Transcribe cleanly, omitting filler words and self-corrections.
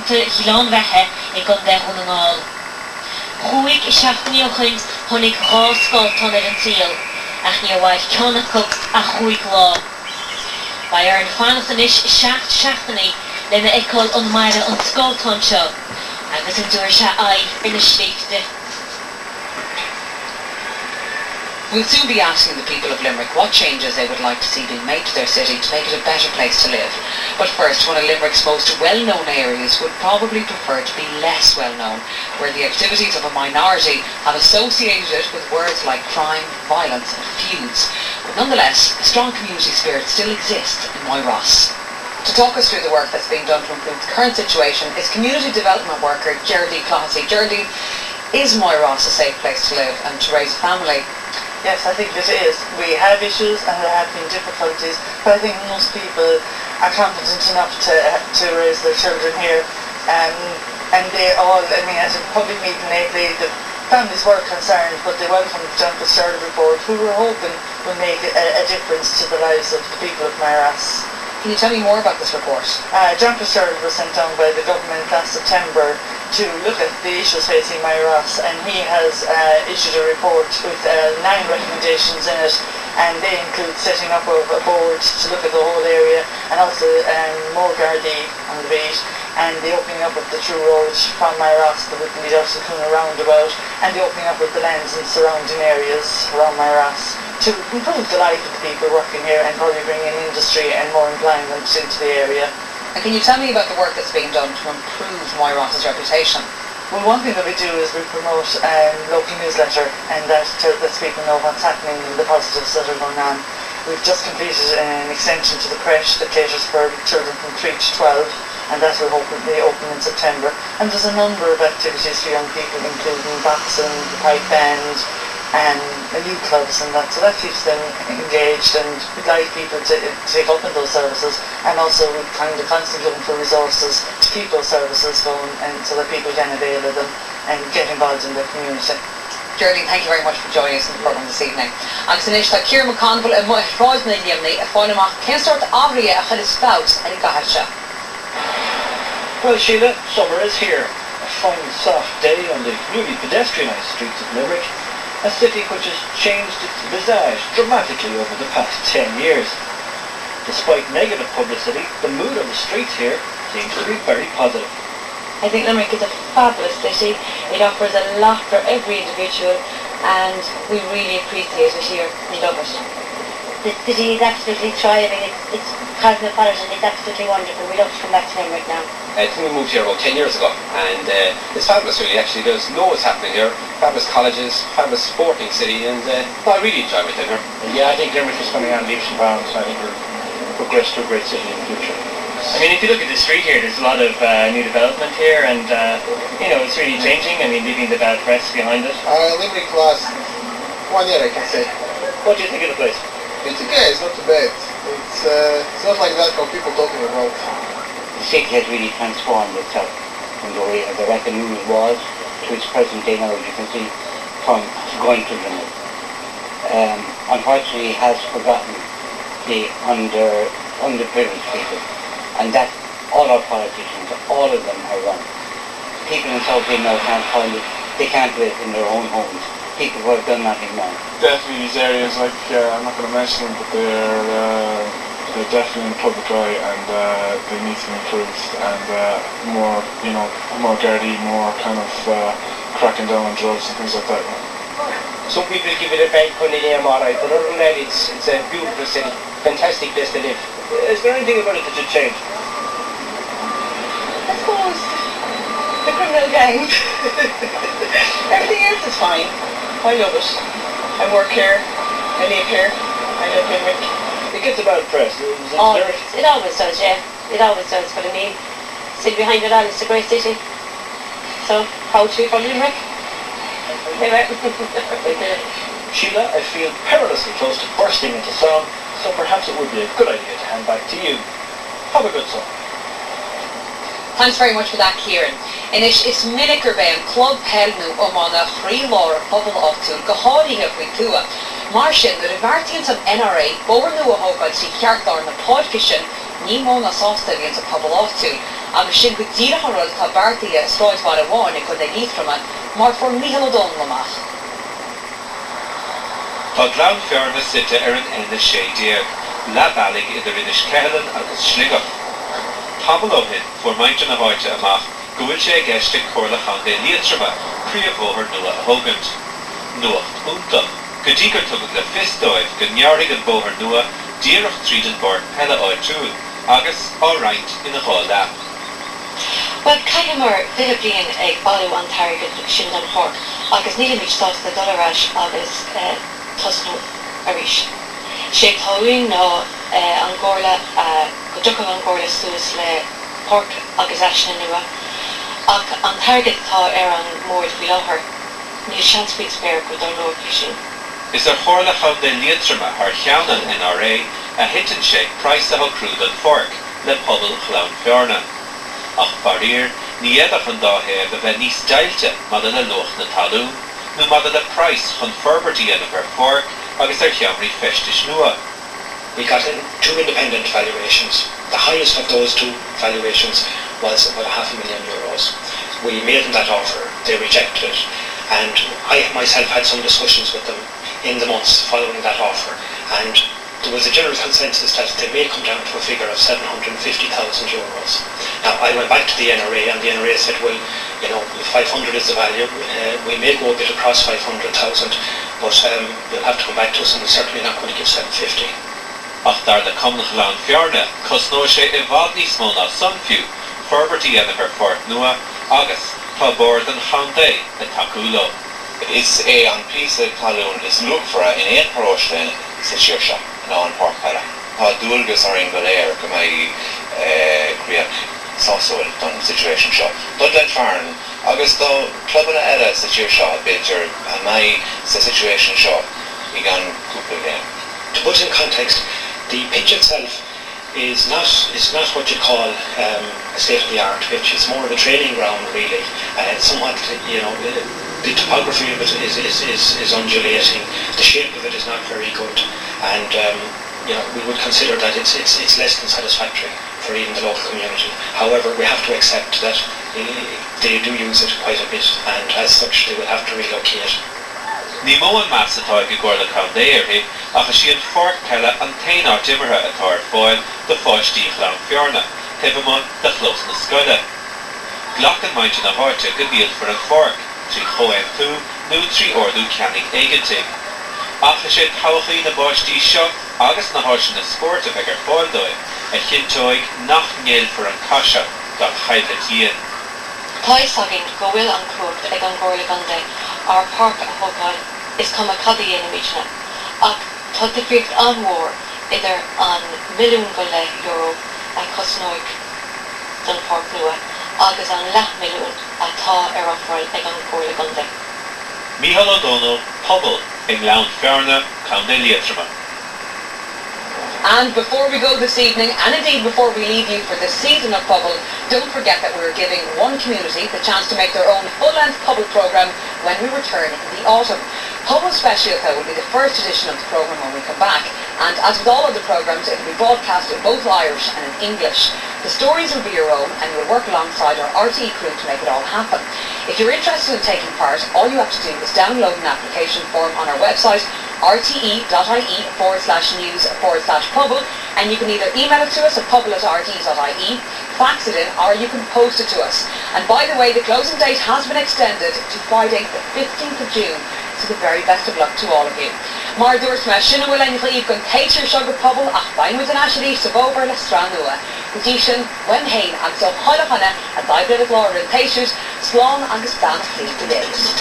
Hilán bheitthe ag an de chun an áil. Chúig I seachtaí ó chuint tháinig ráscáiltán ar an tíal, ach ní bhhaid ceannachach a chúig lá. Ba ar an fannas an is seachtaí lena eicáil an maire an scáiltán seo, agus an dúir se aghaidh ina sléifte. We'll soon be asking the people of Limerick what changes they would like to see being made to their city to make it a better place to live. But first, one of Limerick's most well-known areas would probably prefer to be less well-known, where the activities of a minority have associated it with words like crime, violence and feuds. But nonetheless, a strong community spirit still exists in Moyross. To talk us through the work that's being done to improve the current situation is community development worker Geraldine Clancy. Geraldine, is Moyross a safe place to live and to raise a family? Yes, I think it is. We have issues and there have been difficulties, but I think most people are confident enough to raise their children here. And they all, I mean, at a public meeting lately, the families were concerned, but they welcomed the John Fitzgerald report, who we're hoping will make a difference to the lives of the people of Moyross. Can you tell me more about this report? John Fitzgerald was sent down by the government last September to look at the issues facing Moyross, and he has issued a report with 9 recommendations in it, and they include setting up of a board to look at the whole area, and also more Gardaí on the beat, and the opening up of the true road from Moyross that would lead out to Coona roundabout, and the opening up of the lands in surrounding areas around Moyross to improve the life of the people working here and probably bring in industry and more employment into the area. And can you tell me about the work that's being done to improve Moyross's reputation? Well, one thing that we do is we promote local newsletter, and that lets people know what's happening and the positives that are going on. We've just completed an extension to the creche that caters for children from 3 to 12, and that will hopefully open in September. And there's a number of activities for young people, including boxing, the pipe band, and youth clubs and that, so that keeps them engaged, and we'd like people to take up in those services, and also we're kind of constantly looking for resources to keep those services going, and so that people can avail of them and get involved in their community. Geraldine, thank you very much for joining us in the programme this evening. Agus inis tá Ciara McConville a ráid na dhéimnaí a fáin amach cén sort ábhríe a chud is fát a gahar se. Well, Sheila, summer is here. A fine soft day on the newly pedestrianised streets of Limerick, a city which has changed its visage dramatically over the past 10 years. Despite negative publicity, the mood on the streets here seems to be very positive. I think Limerick is a fabulous city. It offers a lot for every individual, and we really appreciate it here. We love it. The city is absolutely thriving. It's cosmopolitan. It's absolutely wonderful. We love to come back to Limerick now. I think we moved here about 10 years ago, and it's fabulous really. Actually, there's loads happening here. Fabulous colleges, fabulous sporting city, and I really enjoy my time here. Yeah, I think Limerick is coming on leaps and bounds. I think we'll progress to a great city in the future. I mean, if you look at the street here, there's a lot of new development here, and you know, it's really changing. I mean, leaving the bad press behind it. Limerick last 1 year, I can say. What do you think of the place? It's okay, it's not too bad. It's not like that how people talking about. The city has really transformed itself from the way the Western Union was to its present day now, as you can see, from going to Limerick. Unfortunately, it has forgotten the underprivileged people, and that all our politicians, all of them are wrong. People in South End now can't find it, they can't live in their own homes. People who have done nothing wrong. Definitely these areas, like, I'm not going to mention them, but they're definitely in the public eye, and they need to be improved, and more Gardaí, more kind of cracking down on drugs and things like that. Some people give it a bad funny name, alright, but other than that, it's a beautiful city, fantastic place to live. Is there anything about it that should change? I suppose the criminal gangs. Everything else is fine. I love it. I work here, I live here, I live in Limerick. It gets a bad press. It always does, yeah. It always does, but I mean, still behind it all, it's a great city. So, proud to be from Limerick. Sheila, I feel perilously close to bursting into song, so perhaps it would be a good idea to hand back to you. Have a good song. Thanks very much for that, Kieran. And is minicer ben club helnu na free law pobl ochtú go háirithe faoi tua. Mar sin na bhhartaíonn an NRA bór nua a hógáil sí cheartár na páidcisin ní mó na sásta bhíonn sa pobl ochtú. agus sin go díra chorol tá bartaí a stráid bhar amháin ag chun ag líthraman, mar for míhal ó dón amach. Tá glan fearna site an ena sé déag, lebalig idir inis Cehelan agus Sligach. Tabalohin for maint na bhaite amach, go bhfuil sé gceiste chorla chanda líotrama, príomhóthar nua a thugant. Nuacht únta, go dtí gur tugad le fisdóibh go nearrig an bóthar nua, díreach tríd an bord pelle áid túil, agus áráint ina cháil leap. Well, caiim mar bit blian ag bailú an targad sin an chór, agus níl míid stát na dolarás agus tosnú a ríis. Sé táúin nó an gcóirla go dtucha an gcóirla suas le porc agus eisna nua, ach an targad tá an mór bhí láthair, níl seanspaid spéir go dá nóir sin. Is chorla chanda líotrama ar cheannan NRA a hitan sé price a cruúd an fork le pobl chlán fearna. Ach barír, ní edach an dáhéir a bheith níos dailte mad le loch na talún, nó mad le price chun ferbertí ana per fork agus cheamrí festis nua. We got in 2 independent valuations. The highest of those 2 valuations was about €500,000. We made them that offer, they rejected it, and I myself had some discussions with them in the months following that offer, and there was a general consensus that they may come down to a figure of €750,000. Now, I went back to the NRA, and the NRA said, well, you know, if 500 is the value, we may go a bit across 500,000, but you'll have to come back to us, and we're certainly not going to give 750. Ach dar de comna chlán fearna, cos nó sé I bhd níos mó ná sunfiú, ferbertí ana per fork nua, agus tá bord an chandé a taculo. Is an piece of talún is look for in éon paróiste sa siirse ná an porc pelle. Tá dúlgus ar in goléir go mai críoch sásúil don situation seo. Dod le fearn, agus dó clubbanna eile sa siirse beidir a mai sa situation seo I gan cúpla game. To put in context, the pitch itself is not what you call a state-of-the-art pitch. It's more of a training ground, really. Somewhat, you know, the topography of it is undulating. The shape of it is not very good, and you know, we would consider that it's less than satisfactory for even the local community. However, we have to accept that they do use it quite a bit, and as such, they will have to relocate. Ní mó an meas atá go gcóirla chandéirthaí, ach sí an fork pelle an taoná dimmertha atá ar fáil de fáistí chlán fearna, taobh de chlós na scoile. Glach an mainte na háite go bíal for an fork, trí choim tú, nó trí ordú ceannig éigetig. Ach sé táchaí na báistí seo agus na háise na spórta ag ar fáildóid, a chintóig nach ngéil for an caise gan chaile tíon. Táis agin go bhfuil an crucht ag an gcóirla gandé ar parc a thugáil is cum a cadaí na míidena, ach tá difriocht an mhór idir an milliún go le euro a cosnóig don parc nua, agus an leath milliún atá ar an fáil ag an gcóirla gandé. Mícheál O'Donnell, pobl ag leann fearna Candé Líotrama. And before we go this evening, and indeed before we leave you for the season of Pobble, don't forget that we're giving one community the chance to make their own full-length Pobble programme when we return in the autumn. Pobble Special, though, will be the first edition of the programme when we come back, and as with all other programmes, it will be broadcast in both Irish and in English. The stories will be your own, and you'll work alongside our RTE crew to make it all happen. If you're interested in taking part, all you have to do is download an application form on our website, rte.ie/news/Pobble, and you can either email it to us at pobble@rte.ie, fax it in, or you can post it to us. And by the way, the closing date has been extended to Friday the 15th of June, so the very best of luck to all of you. Mar dúirt me sinna bhfuil ein chuí gon téitear seo go Pobble ach bain an aisirí sa bóbar le stránua. Gotí sin, wen hain agus ó choilechana a daiblir a glóir an téisiús, slán agus banach líomh go léis.